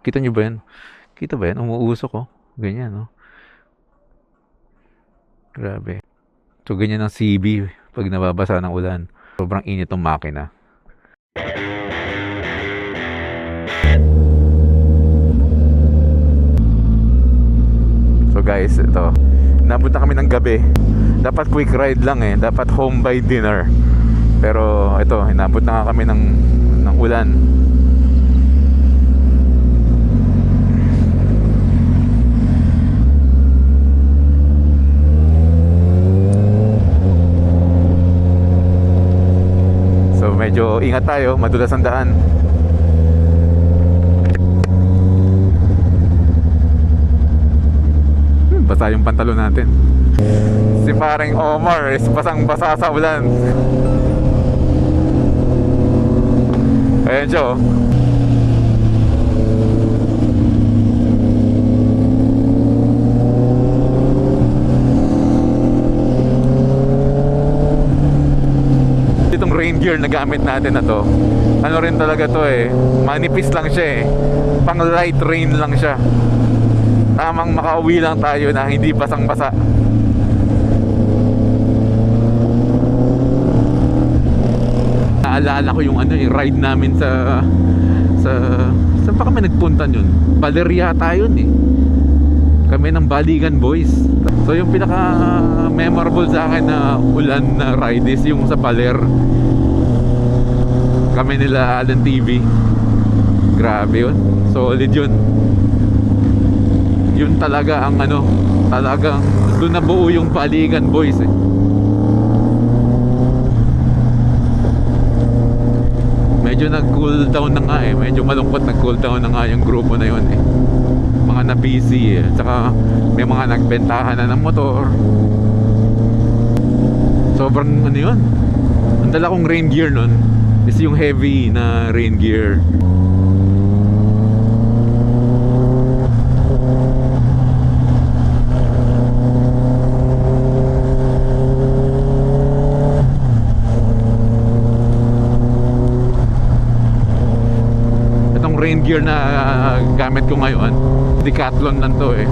Kita nyo ba yan? Kita ba yan? Umuusok oh. Ganyan no. Grabe. So ganyan ang CB pag nababasa ng ulan. Sobrang init ng makina. So guys, ito. Nabot na kami ng gabi. Dapat quick ride lang eh. Dapat home by dinner. Pero ito, inabot na nga kami ng ulan. So medyo ingat tayo, madulas ang daan. Basa yung pantalon natin. Si paring Omar is basang-basa sa ulan. Ayan siya oh. Itong rain gear na gamit natin na to, ano rin talaga to eh, manipis lang siya eh. Pang light rain lang siya. Tamang makauwi lang tayo na hindi basang-basa. Naalala ko yung ride namin sa saan pa kami nagpunta yun? Valeria tayo eh. Kami ng Baligan Boys. So yung pinaka memorable sa akin na ulan na ride is yung sa Baler. Kami nila Alan TV. Grabe yun. Solid yun. Yun talaga ang talagang doon nabuo yung Baligan Boys eh. Medyo nag-cool down na nga eh. Medyo malungkot nag-cool down na nga yung grupo na yun eh. Mga na-busy eh. Tsaka may mga nagbentahan na ng motor. Sobrang yun. Ang dala kong rain gear nun is yung heavy na rain gear. Rain gear na gamit ko ngayon, Decathlon lang to eh.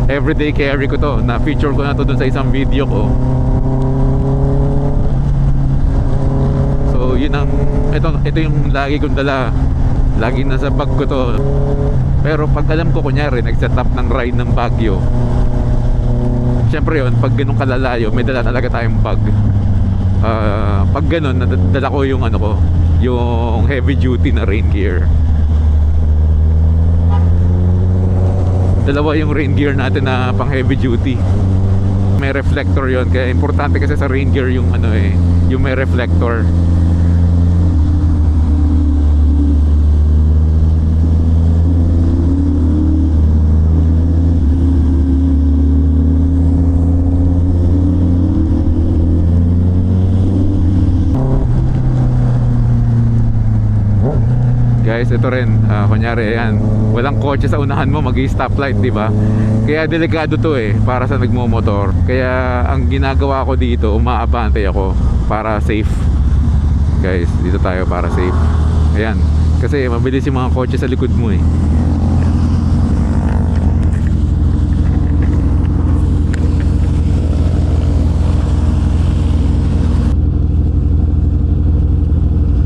Everyday carry ko to. Na-feature ko na to dun sa isang video ko. So yun ang ito yung lagi kong dala. Lagi nasa bag ko to. Pero pag alam ko kunyari nag-set up ng ride ng Baguio, syempre yun, pag ganun kalalayo may dala talaga tayong bag. Pag ganun, nadala ko yung yung heavy duty na rain gear. Dalawa yung rain gear natin na pang heavy duty. May reflector yon, kaya importante kasi sa rain gear yung yung may reflector. Guys, ito rin, kunyari ayan, walang kotse sa unahan mo, mag-i-stoplight, di ba? Kaya delikado to eh, para sa nagmo-motor. Kaya ang ginagawa ko dito, umaabante ako para safe. Guys, dito tayo para safe. Ayan, kasi mabilis yung mga kotse sa likod mo eh.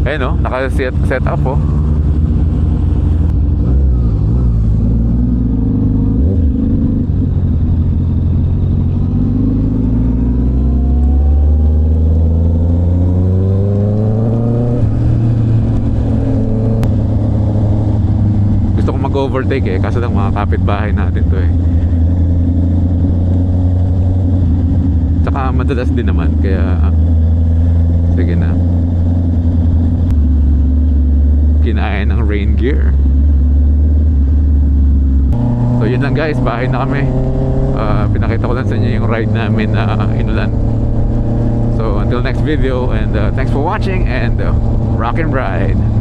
Ayan oh, naka-set up oh. Overtake eh, kaso lang mga kapitbahay natin to eh. Tsaka madalas din naman, kaya sige na, kinain ng rain gear. So yun lang guys, bahay na kami. Pinakita ko lang sa inyo yung ride namin na inulan. So until next video, and thanks for watching, and rock and ride.